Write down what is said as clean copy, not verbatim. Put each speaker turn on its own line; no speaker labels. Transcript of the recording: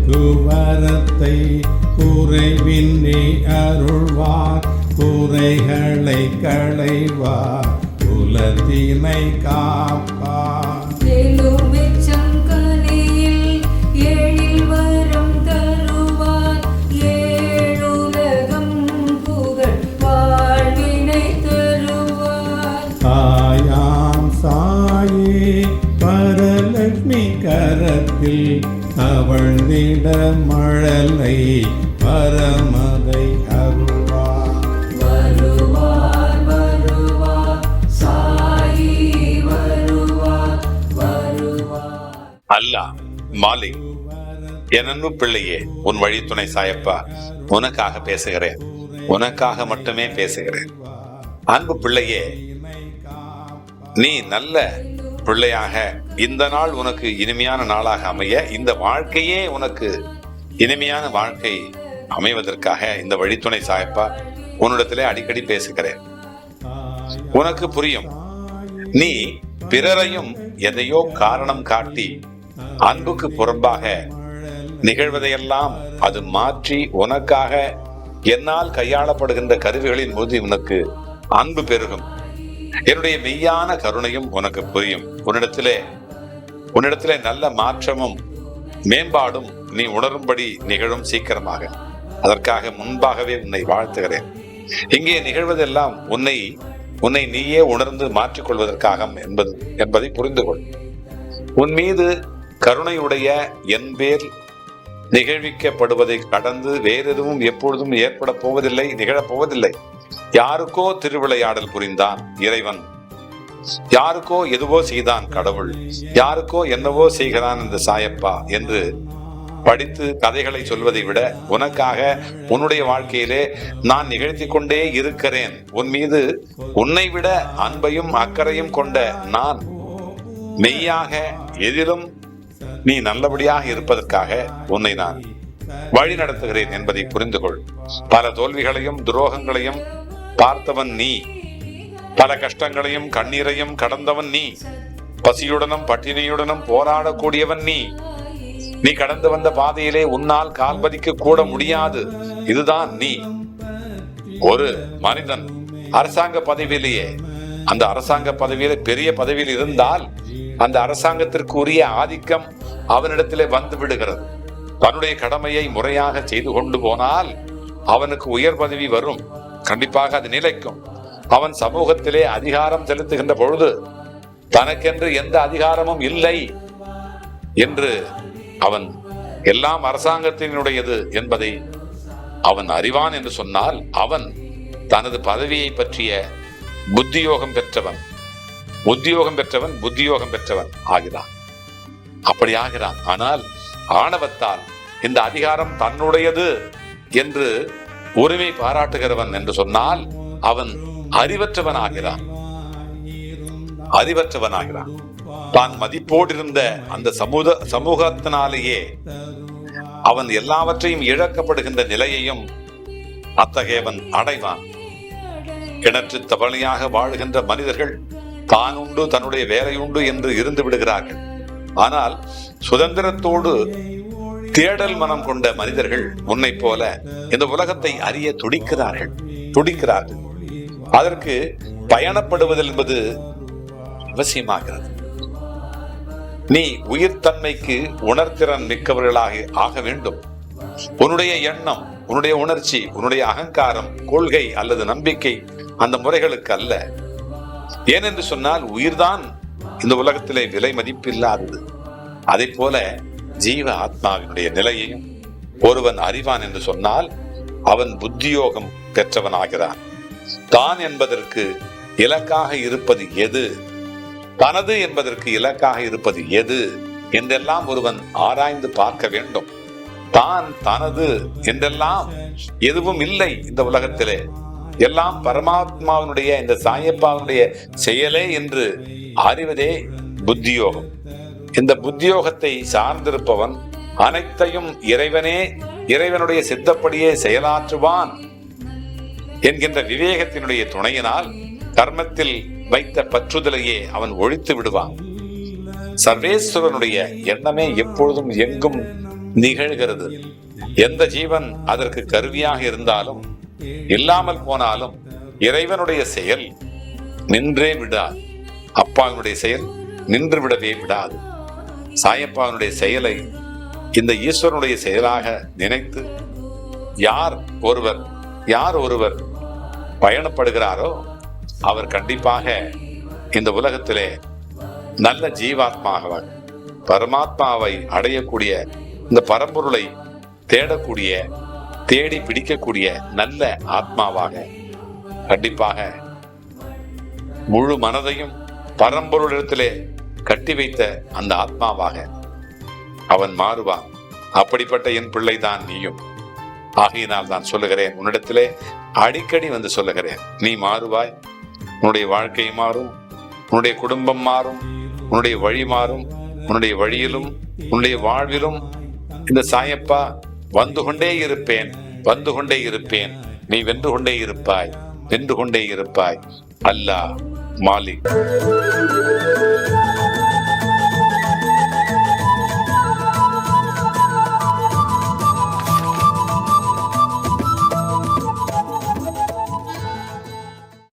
குவரத்தை குறைவின்றி அருள்வார், குறைகளை களைவார், குலத்தினை காப்பார். தாயாம் சாயே பரலட்சுமி கரத்தில் தவழ்ந்திட மழலை பரமதை அருள்வார்.
வருவார் வருவார் சாயி வருவார் வருவார்.
அல்லாஹ் மாலிக், என் அன்பு பிள்ளையே, உன் வழி துணை சாயப்பா உனக்காக பேசுகிறேன், உனக்காக மட்டுமே பேசுகிறேன். அன்பு பிள்ளையே, நீ நல்ல பிள்ளையாக இந்த நாள் உனக்கு இனிமையான நாளாக அமைய, இந்த வாழ்க்கையே உனக்கு இனிமையான வாழ்க்கை அமைவதற்காக இந்த வழித்துணை சாயப்பா உன்னிடத்திலே அடிக்கடி பேசுகிறேன். உனக்கு புரியும், நீ பிறரையும் எதையோ காரணம் காட்டி அன்புக்கு புறம்பாக நிகழ்வதையெல்லாம் அது மாற்றி உனக்காக என்னால் கையாளப்படுகின்ற கருவிகளின் போது உனக்கு அன்பு பெருகும். என்னுடைய மெய்யான கருணையும் உனக்கு புரியும். உன்னிடத்திலே நல்ல மாற்றமும் மேம்பாடும் நீ உணரும்படி நிகழும் சீக்கிரமாக. அதற்காக முன்பாகவே உன்னை வாழ்த்துகிறேன். இங்கே நிகழ்வதெல்லாம் உன்னை நீயே உணர்ந்து மாற்றிக்கொள்வதற்காக என்பதை புரிந்து கொள். உன் மீது கருணையுடைய என் பேர் நிகழ்விக்கப்படுவதை கடந்து வேறெதுவும் எப்பொழுதும் ஏற்பட போவதில்லை, நிகழப்போவதில்லை. யாருக்கோ திருவிளையாடல் புரிந்தான் இறைவன், யாருக்கோ எதுவோ செய்தான் கடவுள், யாருக்கோ என்னவோ செய்கிறான் இந்த சாயப்பா என்று படித்து கதைகளை சொல்வதை விட உனக்காக உன்னுடைய வாழ்க்கையிலே நான் நிகழ்த்தி கொண்டே இருக்கிறேன். உன் மீது உன்னை விட அன்பையும் அக்கறையும் கொண்ட நான் மெய்யாக எதிலும் நீ நல்லபடியாக இருப்பதற்காக உன்னை நான் வழி நடத்துகிறேன் என்பதை புரிந்து கொள். பல தோல்விகளையும் துரோகங்களையும் பார்த்தவன் நீ, பல கஷ்டங்களையும் கண்ணீரையும் கடந்தவன் நீ, பசியுடனும் பட்டினியுடனும் போராடக்கூடியவன் நீ. நீ கடந்து வந்த பாதையிலே உன்னால் கால் பதிக்க கூட முடியாது. இதுதான் நீ. ஒரு மனிதன் அரசாங்க பதவியிலேயே, அந்த அரசாங்க பதவியிலே பெரிய பதவியில் இருந்தால் அந்த அரசாங்கத்திற்கு உரிய ஆதிக்கம் அவனிடத்திலே வந்து விடுகிறது. தன்னுடைய கடமையை முறையாக செய்து கொண்டு போனால் அவனுக்கு உயர் பதவி வரும், கண்டிப்பாக அது நிலைக்கும். அவன் சமூகத்திலே அதிகாரம் செலுத்துகின்ற பொழுது தனக்கென்று எந்த அதிகாரமும் இல்லை என்று அவன் எல்லாம் அரசாங்கத்தினுடையது என்பதை அவன் அறிவான் என்று சொன்னால் அவன் தனது பதவியை பற்றிய புத்தியோகம் பெற்றவன், புத்தியோகம் பெற்றவன் ஆகிறான். அப்படி ஆகிறான். ஆனால் ஆணவத்தால் இந்த அதிகாரம் தன்னுடையது என்று உரிமை பாராட்டுகிறவன் என்று சொன்னால் அவன் அறிவற்றவன் ஆகிறான். தான் மதிப்போடு இருந்த அந்த சமூகத்தினாலேயே அவன் எல்லாவற்றையும் இழக்கப்படுகின்ற நிலையையும் அத்தகையவன் அடைவான். கிணற்று தவளையாக வாழுகின்ற மனிதர்கள் தான் உண்டு தன்னுடைய வேலை உண்டு என்று இருந்து விடுகிறார்கள். ஆனால் சுதந்திரத்தோடு தேடல் மனம் கொண்ட மனிதர்கள் உன்னை போல இந்த உலகத்தை அறிய துடிக்கிறார்கள். அதற்கு பயணப்படுவதில் என்பது அவசியமாகிறது. நீ உயிர்த்தன்மைக்கு உணர்திறன் மிக்கவர்களாக ஆக வேண்டும். உன்னுடைய எண்ணம், உன்னுடைய உணர்ச்சி, உன்னுடைய அகங்காரம், கொள்கை அல்லது நம்பிக்கை அந்த முறைகளுக்கு அல்ல. ஏனென்று சொன்னால் உயிர்தான் இந்த உலகத்திலே விலை மதிப்பில்லாதது. அதை போல ஜீவ ஆத்மாவினுடைய நிலையையும் ஒருவன் அறிவான் என்று சொன்னால் அவன் புத்தியோகம் பெற்றவன் ஆகிறான். தான் என்பதற்கு இலக்காக இருப்பது எது, தனது என்பதற்கு இலக்காக இருப்பது எது என்றெல்லாம் ஒருவன் ஆராய்ந்து பார்க்க வேண்டும். தான் தனது என்றெல்லாம் எதுவும் இல்லை இந்த உலகத்திலே, எல்லாம் பரமாத்மாவினுடைய இந்த சாயப்பாவினுடைய செயலே என்று அறிவதே புத்தியோகம். இந்த புத்தியோகத்தை சார்ந்திருப்பவன் அனைத்தையும் இறைவனுடைய சித்தப்படியே செயலாற்றுவான் என்கின்ற விவேகத்தினுடைய துணையினால் கர்மத்தில் வைத்த பற்றுதலையே அவன் ஒழித்து விடுவான். சர்வேஸ்வரனுடைய எண்ணமே எப்பொழுதும் எங்கும் நிகழ்கிறது. எந்த ஜீவன் அதற்கு கருவியாக இருந்தாலும் இல்லாமல் போனாலும் இறைவனுடைய செயல் நின்றே விடாது. அப்பாவினுடைய செயல் நின்று விடவே விடாது. சாயப்பாவினுடைய செயலை இந்த ஈஸ்வரனுடைய செயலாக நினைத்து யார் ஒருவர் பயணப்படுகிறாரோ அவர் கண்டிப்பாக இந்த உலகத்திலே நல்ல ஜீவாத்மாக பரமாத்மாவை அடையக்கூடிய, இந்த பரம்பொருளை தேடி பிடிக்கக்கூடிய நல்ல ஆத்மாவாக, கண்டிப்பாக முழு மனதையும் பரம்பொருளிடத்திலே கட்டி வைத்த அந்த ஆத்மாவாக அவன் மாறுவான். அப்படிப்பட்ட என் பிள்ளைதான் நீயும். ஆகையினால் நான் சொல்லுகிறேன், உன்னிடத்திலே அடிக்கடி வந்து சொல்லுகிறேன், நீ மாறுவாய். உன்னுடைய வாழ்க்கை மாறும், உன்னுடைய குடும்பம் மாறும், உன்னுடைய வழி மாறும். உன்னுடைய வழியிலும் உன்னுடைய வாழ்விலும் இந்த சாயப்பா வந்து கொண்டே இருப்பேன். நீ வென்று கொண்டே இருப்பாய். அல்லாஹ் மாலிக்.